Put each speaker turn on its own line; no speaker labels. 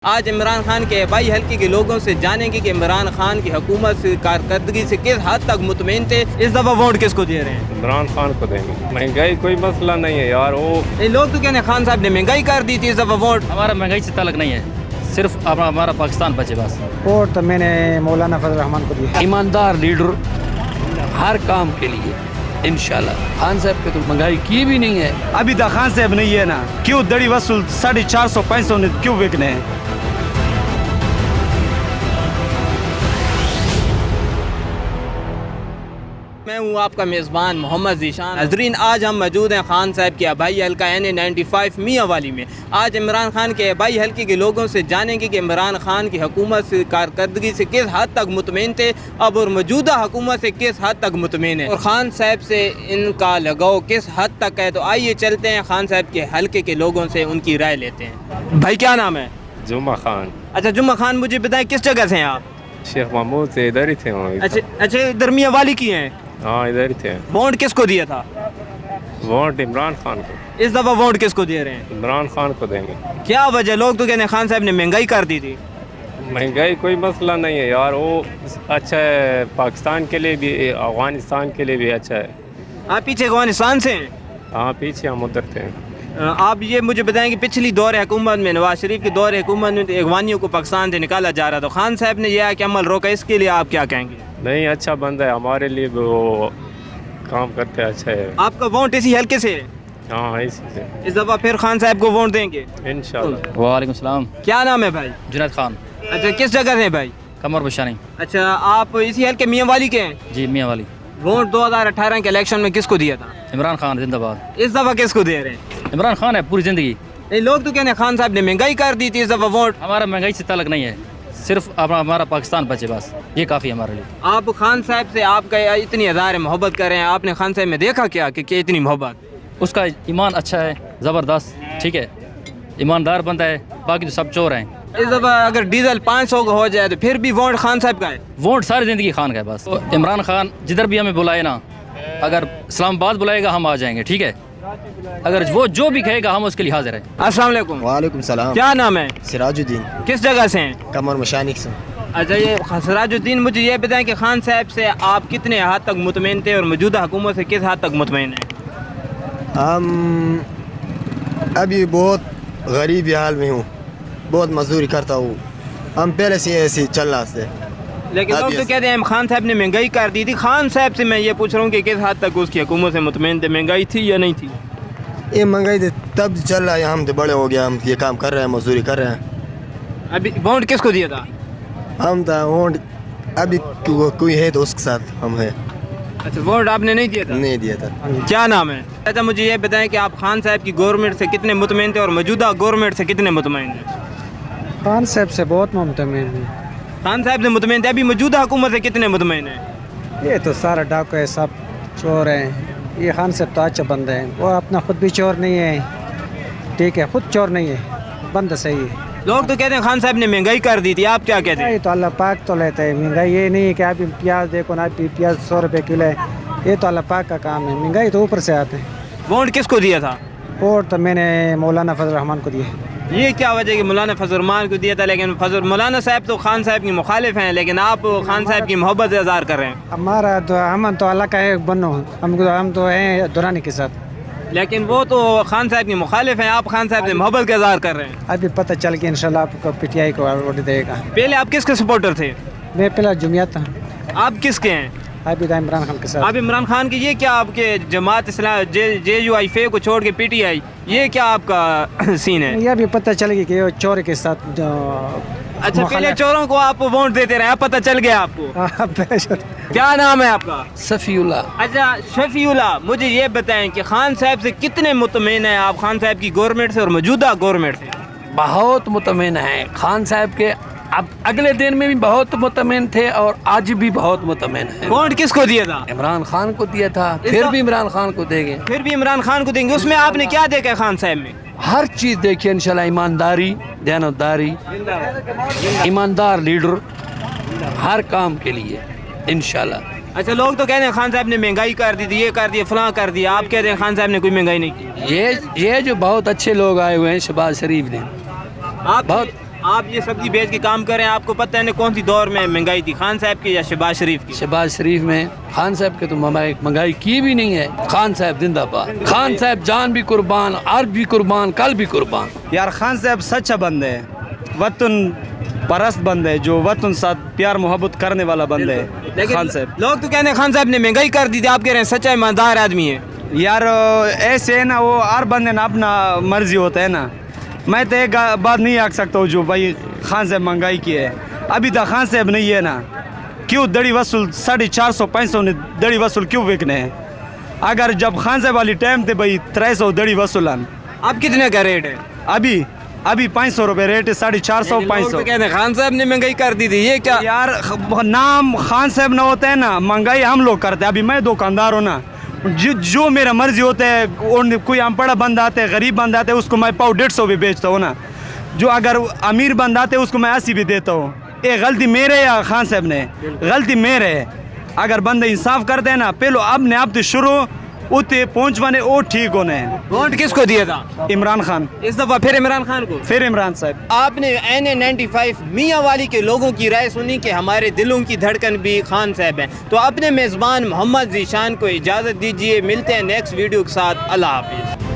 آج عمران خان کے آبائی حلقے کے لوگوں سے جانیں گے کہ عمران خان کی حکومت سے کارکردگی سے کس حد تک مطمئن تھے. اس دفعہ ووٹ کس کو دے رہے ہیں؟
عمران خان کو دیں گے. مہنگائی کوئی مسئلہ نہیں ہے یار. وہ
لوگ تو کہتے ہیں خان صاحب نے مہنگائی کر دی تھی, اس دفعہ ووٹ.
ہمارا مہنگائی سے تعلق نہیں ہے, صرف ہمارا پاکستان بچے بس.
ووٹ تو میں نے مولانا فضل الرحمان کو دیا.
ایماندار لیڈر ہر کام کے لیے انشاءاللہ. خان صاحب پہ تو مہنگائی کی بھی نہیں ہے.
ابھی تک خان صاحب نہیں ہے نا, کیوں دڑی وصول 450-500 کیوں بکنے ہیں؟
میں ہوں آپ کا میزبان محمد ذیشان. ناظرین, آج ہم موجود ہیں خان صاحب کے آبائی حلقہ NA95 میاں والی میں. آج عمران خان کے آبائی حلقے کے لوگوں سے جانیں گے کہ عمران خان کی حکومت سے کارکردگی سے کس حد تک مطمئن تھے اب, اور موجودہ حکومت سے کس حد تک مطمئن ہے, اور خان صاحب سے ان کا لگاؤ کس حد تک ہے. تو آئیے چلتے ہیں خان صاحب کے حلقے کے لوگوں سے ان کی رائے لیتے ہیں. بھائی کیا نام ہے؟
جمعہ خان.
اچھا جمعہ خان, مجھے بتائیں کس جگہ سے ہیں آپ؟
شیخ محمود سے ادھر ہی تھے.
اچھا ادھر میاں والی کی ہیں؟
ہاں ادھر ہی تھے.
ووٹ کس کو دیا تھا؟
ووٹ عمران خان کو.
اس دفعہ ووٹ کس کو دے رہے ہیں؟
عمران خان کو دیں گے.
کیا وجہ؟ لوگ تو کہتے ہیں خان صاحب نے مہنگائی کر دی تھی.
مہنگائی کوئی مسئلہ نہیں ہے یار. وہ اچھا ہے پاکستان کے لیے بھی, افغانستان کے لیے بھی اچھا ہے.
آپ پیچھے افغانستان سے ہیں؟
ہاں پیچھے ہم ادھر تھے.
آپ یہ مجھے بتائیں کہ پچھلی دور حکومت میں, نواز شریف کی دور حکومت میں اغوانیوں کو پاکستان سے نکالا جا رہا تھا, خان صاحب نے یہ کہ عمل روکا, اس کے لیے آپ کیا کہیں گے؟
نہیں اچھا بندہ ہے, ہمارے لیے بھی وہ کام کرتے اچھا ہے.
آپ کا ووٹ اسی حلقے سے ہے؟
ہاں اسی سے.
اس دفعہ پھر خان صاحب کو ووٹ دیں گے
انشاءاللہ.
وعلیکم السلام.
کیا نام ہے بھائی؟
جنید خان.
اچھا کس جگہ سے ہیں بھائی؟
قمر بشانی.
اچھا آپ اسی حلقے میاں والی کے ہیں؟
جی میاں والی.
ووٹ 2018 کے الیکشن میں کس کو دیا تھا؟
عمران خان زندہ باد.
اس دفعہ کس کو دے رہے ہیں؟
عمران خان ہے پوری زندگی.
لوگ تو کہتے ہیں خان صاحب نے مہنگائی کر دی تھی, اس دفعہ ووٹ.
ہمارا مہنگائی سے تعلق نہیں ہے, صرف ہمارا پاکستان بچے بس, یہ کافی ہمارے لیے.
آپ خان صاحب سے آپ کا اتنی ہزار محبت کر رہے ہیں, آپ نے خان صاحب میں دیکھا کیا کہ اتنی محبت؟
اس کا ایمان اچھا ہے, زبردست, ٹھیک ہے, ایماندار بندہ ہے, باقی تو سب چور ہیں.
اس دفعہ اگر ڈیزل 500 کا ہو جائے تو پھر بھی ووٹ خان صاحب کا ہے؟
ووٹ ساری زندگی خان کا ہے بس. عمران خان جدھر بھی ہمیں بلائے نا, اگر اسلام آباد بلائے گا ہم آ جائیں گے, ٹھیک ہے, اگر وہ جو بھی کہے گا ہم اس کے لیے حاضر ہیں.
السلام علیکم.
وعلیکم السلام.
کیا نام ہے؟
سراج الدین.
کس جگہ سے ہیں؟
قمر مشانی سے.
اچھا یہ سراج الدین, مجھے یہ بتائیں کہ خان صاحب سے آپ کتنے حد تک مطمئن تھے اور موجودہ حکومت سے کس حد تک مطمئن ہیں؟
ہم ابھی بہت غریبی حال میں ہوں, بہت مزدوری کرتا ہوں. ہم پہلے سے ایسے چل رہا تھے,
لیکن لوگ تو کہتے ہیں خان صاحب نے مہنگائی کر دی تھی. خان صاحب سے میں یہ پوچھ رہا ہوں کہ کس حد تک اس کی حکومت سے مطمئن تھے, مہنگائی تھی یا نہیں تھی؟
یہ مہنگائی تب چل رہا ہے, ہم تو بڑے ہو گیا, ہم یہ کام کر رہے ہیں, مزدوری کر رہے ہیں.
ابھی ووٹ کس کو دیا تھا؟
ہم تو ووٹ ابھی کوئی ہے تو اس کے ساتھ ہم ہیں.
اچھا ووٹ آپ نے نہیں دیا تھا؟
نہیں دیا تھا.
کیا نام ہے؟ اچھا مجھے یہ بتائیں کہ آپ خان صاحب کی گورنمنٹ سے کتنے مطمئن تھے اور موجودہ گورنمنٹ سے کتنے مطمئن ہیں؟
خان صاحب سے بہت مطمئن ہیں.
خان صاحب سے مطمئن تھے, ابھی موجودہ حکومت سے کتنے مطمئن ہیں؟
یہ تو سارا ڈاکو ہے, سب چور ہیں. یہ خان صاحب تو اچھا بندہ ہے, وہ اپنا خود بھی چور نہیں ہے, ٹھیک ہے, خود چور نہیں ہے, بندہ صحیح ہے.
لوگ تو کہتے ہیں خان صاحب نے مہنگائی کر دی تھی, آپ کیا کہتے ہیں؟
یہ تو اللہ پاک تو لیتا ہے مہنگائی. یہ نہیں ہے کہ ابھی پیاز دیکھو نا, ابھی پیاز 100 روپے کلو ہے, یہ تو اللہ پاک کا کام ہے. مہنگائی تو اوپر سے آتے ہیں.
ووٹ کس کو دیا تھا؟
ووٹ تو میں نے مولانا فضل الرحمان کو دیا.
یہ کیا وجہ کہ مولانا فضل الرحمان کو دیا تھا, لیکن مولانا صاحب تو خان صاحب کی مخالف ہیں, لیکن آپ خان صاحب کی محبت اظہار کر رہے ہیں.
ہمارا تو ہم تو اللہ کا ایک بنو, ہم تو ہیں دورانی کے ساتھ,
لیکن وہ تو خان صاحب کی مخالف ہیں, آپ خان صاحب سے محبت کا اظہار کر رہے ہیں.
ابھی پتہ چل کے انشاءاللہ آپ کو PTI کو ووٹ دے گا.
پہلے آپ کس کے سپورٹر تھے؟
میں پہلا جمعیت تھا.
آپ کس کے ہیں؟
ابھی تو عمران خان کے ساتھ.
آپ عمران خان کی. یہ کیا آپ کے جماعت اسلام JUI کو چھوڑ کے PTI, یہ کیا آپ کا سین ہے؟
یہ بھی پتہ چل گیا کہ وہ چور کے ساتھ.
اچھا پہلے چوروں کو آپ ووٹ دیتے رہے, پتہ چل گیا آپ کو. کیا نام ہے آپ کا؟
صفی اللہ.
اچھا شفیع اللہ, مجھے یہ بتائیں کہ خان صاحب سے کتنے مطمئن ہیں آپ, خان صاحب کی گورنمنٹ سے اور موجودہ گورنمنٹ سے؟
بہت مطمئن ہیں خان صاحب کے. اب اگلے دن میں بھی بہت مطمئن تھے اور آج بھی بہت مطمئن ہیں.
ووٹ کس کو دیا تھا؟
عمران خان کو دیا تھا, پھر بھی عمران خان کو دیں گے.
پھر بھی عمران خان کو دیں گے. اس میں آپ نے کیا دیکھا خان صاحب میں؟
ہر چیز دیکھیے انشاءاللہ. ایمانداری, دیانتداری, ایماندار لیڈر ہر کام کے لیے انشاءاللہ.
اچھا لوگ تو کہتے ہیں خان صاحب نے مہنگائی کر دی تھی, یہ کر دیا, فلاں کر دیا, آپ کہتے ہیں خان صاحب نے کوئی مہنگائی نہیں کی.
یہ جو بہت اچھے لوگ آئے ہوئے ہیں, شہباز شریف نے
آپ
بہت
آپ یہ سبزی بیچ کے کام کر رہے ہیں, آپ کو پتہ ہے نا کون سی دور میں مہنگائی تھی, خان صاحب کی یا شہباز شریف کی؟
شہباز شریف میں. خان صاحب کے تو مہنگائی کی بھی نہیں ہے. خان صاحب زندہ باد. خان صاحب جان بھی قربان, آج بھی قربان, کل بھی قربان.
یار خان صاحب سچا بندہ ہے, وطن پرست بندہ ہے, جو وطن ساتھ پیار محبت کرنے والا بندہ ہے
لیکن
خان صاحب.
لوگ تو کہتے ہیں خان صاحب نے مہنگائی کر دی تھی, آپ کہہ رہے ہیں سچا ایماندار آدمی ہے.
یار ایسے ہے نا, وہ ہر بندے نا اپنا مرضی ہوتا ہے نا. میں تو ایک بات نہیں آکھ سکتا ہوں جو بھائی خان صاحب مہنگائی کی ہے. ابھی تک خان صاحب نہیں ہے نا, کیوں دڑی وصول 450-500 نے دڑی وصول کیوں وکنے ہیں؟ اگر جب خان صاحب والی ٹائم تھے بھائی 300 دڑی وصولن.
اب کتنے کا ریٹ ہے؟
ابھی 500 روپے ریٹ ہے, 450
لوگ
500.
تو کہتے ہیں خان صاحب نے مہنگائی کر دی تھی, یہ کیا؟
یار نام خان صاحب نہ ہوتا ہے نا, مہنگائی ہم لوگ کرتے ہیں. ابھی میں دکاندار ہوں نا, جو میرا مرضی ہوتا ہے, کوئی ان پڑھا بند آتے ہے, غریب بند آتے ہے, اس کو میں 150 بھی بیچتا ہوں نا. جو اگر امیر بند آتے ہے اس کو میں 80 بھی دیتا ہوں. یہ غلطی میرے یا خان صاحب نے؟ غلطی میرے ہے. اگر بندہ انصاف کرتے ہیں نا, پہلو اپنے آپ سے شروع اتنے پہنچوانے وہ ٹھیک ہونے ہیں.
ووٹ کس کو دیا تھا؟
عمران خان.
اس دفعہ پھر عمران خان کو؟
پھر عمران صاحب.
آپ نے N95 میاں والی کے لوگوں کی رائے سنی کہ ہمارے دلوں کی دھڑکن بھی خان صاحب ہیں, تو اپنے میزبان محمد ذیشان کو اجازت دیجیے. ملتے ہیں نیکسٹ ویڈیو کے ساتھ. اللہ حافظ.